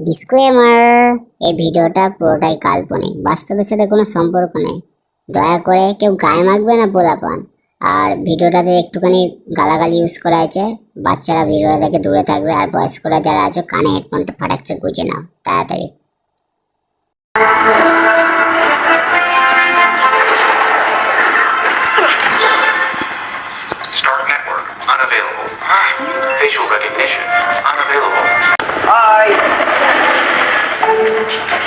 Disclaimer, এই ভিডিওটা পুরোটাই কাল্পনিক, বাস্তবের সাথে কোনো সম্পর্ক নেই। দয়া করে কেউ গায়ে মাখবে না পোলাপান। আর ভিডিওটাতে একটুখানি গালাগালি ইউজ করা আছে, বাচ্চারা ভিডিওটা থেকে দূরে থাকবে। আর বয়স্করা যারা আছো কানে হেডফোনটা ফাটাচ্ছে গুঁজে নাও তাড়াতাড়ি। Start network unavailable. Facial recognition unavailable. Hi.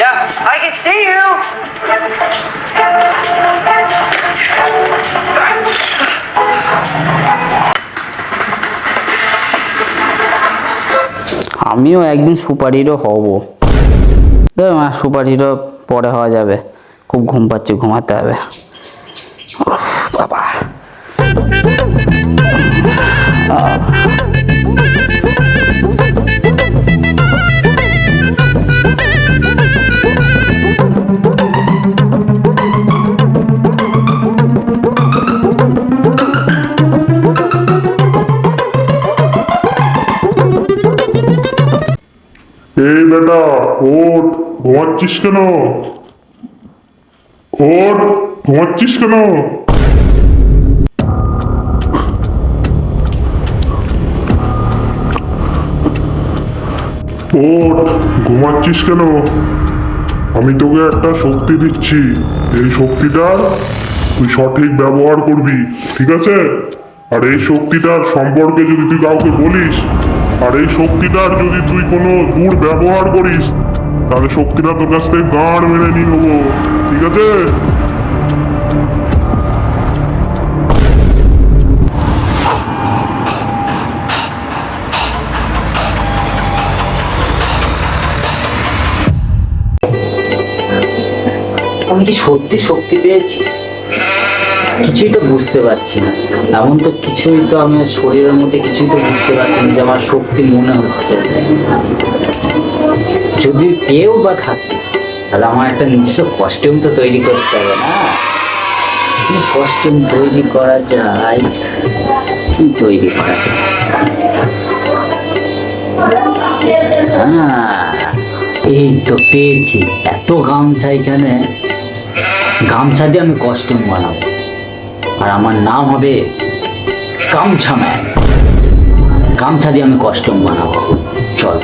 Yeah, I can see you. আমিও একদিন সুপার হিরো হব। সুপার হিরো পরে হওয়া যাবে, খুব ঘুম পাচ্ছে, ঘুমাতে হবে। বাবা এই বেটা ওঠ, ঘুমাচ্ছিস কেন? ওঠ, ঘুমাচ্ছিস কেন? ওঠ, ঘুমাচ্ছিস কেন? আমি তোকে একটা শক্তি দিচ্ছি, এই শক্তিটা তুই সঠিক ব্যবহার করবি, ঠিক আছে? আর এই শক্তিটার সম্পর্কে যদি তুই কাউকে বলিস, আর এই শক্তিটার যদি তুই কোনো দুর্ব্যবহার করিস, তাহলে শক্তিটা তোর কাছ থেকে গাঁড় মেরে নিয়ে নেবো, ঠিক আছে? আমি কি সত্যি শক্তি পেয়েছি? কিছুই তো বুঝতে পারছি না। এমন তো কিছুই তো আমি শরীরের মধ্যে কিছুই তো বুঝতে পারছি না যে আমার শক্তি মনে হচ্ছে। যদি পেয়েও বা থাকি, তাহলে আমার একটা নিজস্ব কস্টিউম তো তৈরি করতে হবে না? কস্টিউম তৈরি করা যায়, কি তৈরি করা যায়? এই তো পেয়েছি, এত গামছা এখানে। গামছা দিয়ে আমি কস্টিউম বানাবো, আর আমার নাম হবে গামছা ম্যান। গামছা দিয়ে আমি কস্টিউম বানাবো। চল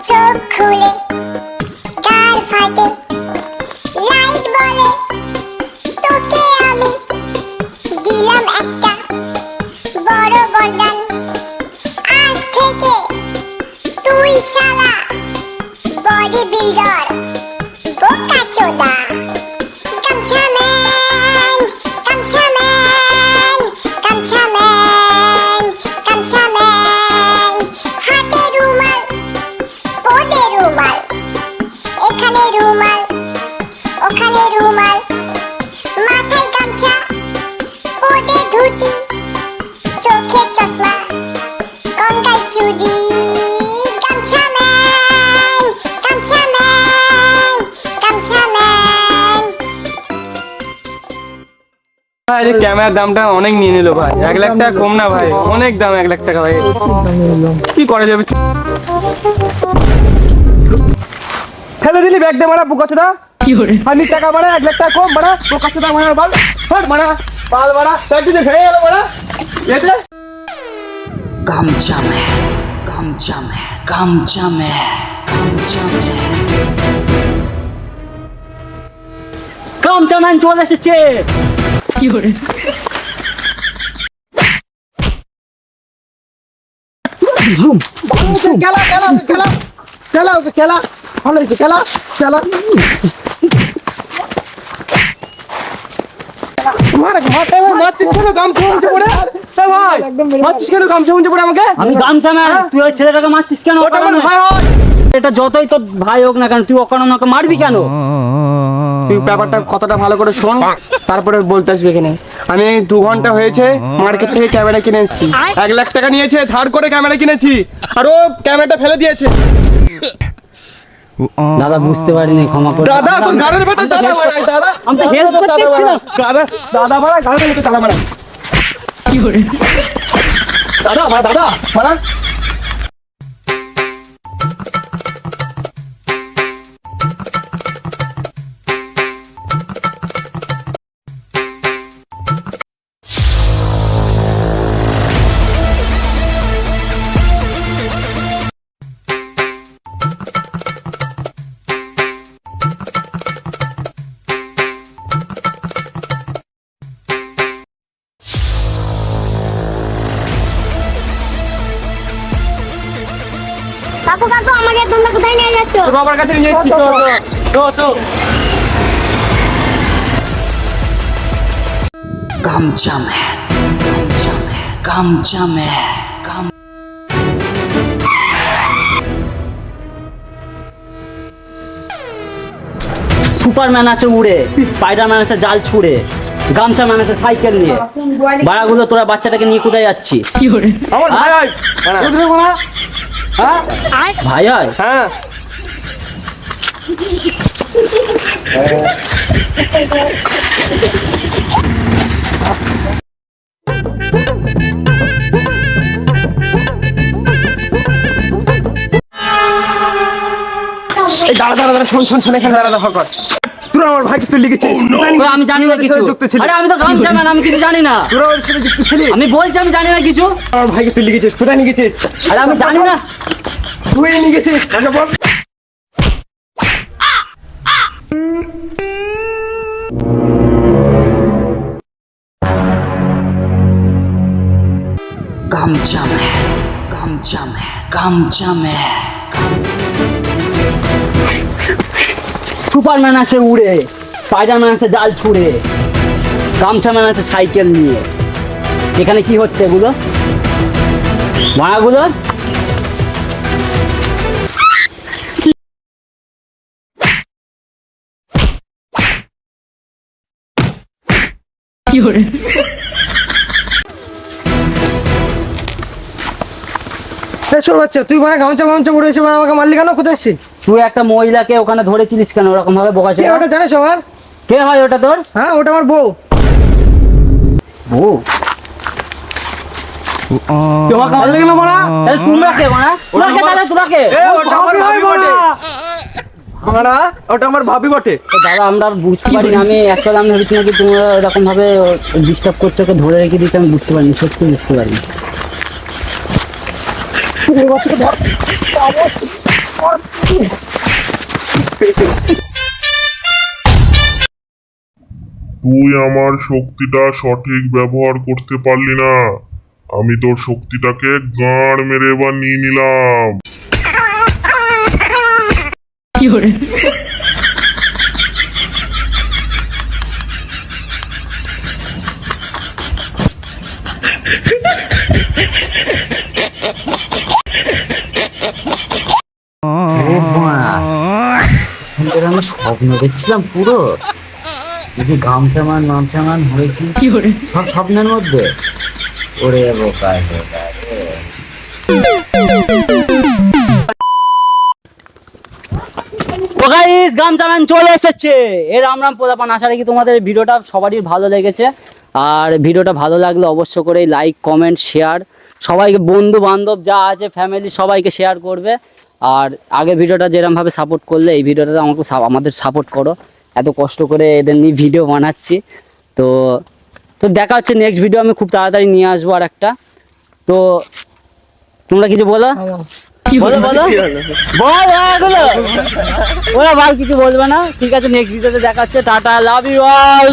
চোখ খুলে কার ফাটে লাইট বলে তোকে আমি দিলাম একটা বড় বরদান। আজ থেকে তুই শালা বডি বিল্ডার বোকা চোদা। গামছা ম্যান, গামছা ম্যান, গামছা ম্যান, গামছা ম্যান। হাতে রুমাল, পদে রুমাল, এখানে রুমাল, ওখানে রুমাল, মাথায় গামছা, পদে ধুতি, চোখে চশমা, কঙ্কাল চুড়ি। গামছা ম্যান, গামছা ম্যান, গামছা ম্যান। ভাই এই ক্যামেরার দামটা অনেক নিয়ে নিল ভাই। 1 লাখ টাকা কম না ভাই, অনেক দাম। 1 লাখ টাকা ভাই, কি করা যাবে? ফেলে দিলি ব্যাগ দে মারা বুকাচোদা। কি করে আমি টাকা মারা 1 লাখ টাকা কম মারা বুকাচোদা মারা বাল হট মারা বাল মারা সব কিছু ভেঙে গেল মারা। এতে গামছা ম্যান, গামছা ম্যান, গামছা ম্যান, গামছা ম্যান। গামছা ম্যান চলে এসেছে। কি করে খেলা খেলা খেলা খেলা ওকে খেলা ভালো হয়েছে। খেলা খেলা আমি গামছা ম্যান, তুই ওই ছেলেটাকে মারছিস কেন? এটা যতই তোর ভাই হোক না কেন, তুই অকারণ ওকে মারবি কেন? তুই ব্যাপারটা কতটা ভালো করে শোন, তারপরে বলতে আসবে এখানে। আমি 2 ঘন্টা হয়েছে মার্কেট থেকে ক্যামেরা কিনে এসেছি। 1 লাখ টাকা নিয়েছে ধার করে ক্যামেরা কিনেছি, আর ও ক্যামেরাটা ফেলে দিয়েছে। দাদা বুঝতে পারিনি, ক্ষমা করে দাদা তোর গানের ভেতর দাদা মারা দাদা আমি তো হেল্প করতে এসেছিলাম। দাদা দাদা মারা গানের ভেতর দাদা মারা কি করে দাদা মারা কাকু কাকু আমাকে তোমরা কোথায় নিয়ে যাচ্ছ? তোর বাবার কাছে নিয়ে যাচ্ছি তো গামছা ম্যান, গামছা ম্যান, গামছা ম্যান, সুপারম্যান আছে উড়ে, স্পাইডারম্যান আছে জাল ছুড়ে, গামছা ম্যান আছে সাইকেল নিয়ে। বাড়াগুলো তোরা বাচ্চাটাকে নিয়ে কোথায় যাচ্ছিস? আমার ভাই আয় বুঝলি মারা হ্যাঁ ভাই হয়? হ্যাঁ এই দাঁড়া শোন এখানে দাঁড়া কর তুই আমার ভাইকে তুই লিখেছিস ওই আমি জানি না কিছু। যুক্ত ছিলি আরে আমি তো গামছা ম্যান, আমি কিছু জানি না। তোরা ওর সাথে যুক্ত ছিলি আমি বলছি আমি জানি না কিছু। আমার ভাইকে তুই লিখেছিস কোথায় নিয়ে গেছিস আরে আমি জানি না। তুই নিয়ে গেছিস আচ্ছা বল গামছা ম্যান, গামছা ম্যান, গামছা ম্যান। সুপারম্যান আছে উড়ে, স্পাইডারম্যান আছে জাল ছুড়ে, গামছা ম্যান আছে সাইকেল নিয়ে। এখানে কি হচ্ছে এগুলো মায়াগুলো? শোন বাচ্চা, তুই মানে গামছা পরে এসে আমাকে মারলি কেন? কোথায় এসছিস? তুই একটা মহিলাকে ওখানে ধরেছিলিস কেন ওরকম ভাবে বকাছে? কে ওটা জানিস আমার? কে হয় ওটা তোর? হ্যাঁ ওটা আমার বউ। ও তোমাকে মারলে কেন মারা তাহলে তোমরা কে মারা? তোরা কে তাহলে তোরা কে? ওটা আমার ভাবি বটে মারা ওটা আমার ভাবি বটে তো দাদা আমরা আর বুঝতে পারিনি। আমি একটা দাম ভেবেছি নাকি তোমরা এরকম ভাবে ডিস্টার্ব করছো, ওকে ধরে রেখে দিতে আমি বুঝতে পারিনি, সত্যি বুঝতে পারিনি। তুই আমার শক্তিটা সঠিক ব্যবহার করতে পারলি না। আমি তোর শক্তিটাকে গাঁড় মেরে এবার নিয়ে নিলাম। আমি স্বপ্ন দেখছিলাম পুরো, এই যে গামছা মান হয়েছি সব স্বপ্নের মধ্যে। ওরে বোকায় গাইস গামছা ম্যান চলে এসেছে। এর রাম পোদাপান। আশা রাখি তোমাদের ভিডিওটা সবারই ভালো লেগেছে। আর ভিডিওটা ভালো লাগলে অবশ্য করে লাইক কমেন্ট শেয়ার, সবাইকে বন্ধু বান্ধব যা আছে ফ্যামিলি সবাইকে শেয়ার করবে। আর আগে ভিডিওটা যেরকমভাবে সাপোর্ট করলে এই ভিডিওটা আমাদের সাপোর্ট করো। এত কষ্ট করে এদের নিয়ে ভিডিও বানাচ্ছি। তো দেখা হচ্ছে নেক্সট ভিডিও। আমি খুব তাড়াতাড়ি নিয়ে আসবো আর একটা। তো তোমরা কিছু বলো বলো বল ওরা কিছু বলবে না। ঠিক আছে, নেক্সট ভিডিওতে দেখা হচ্ছে। Tata, love you all.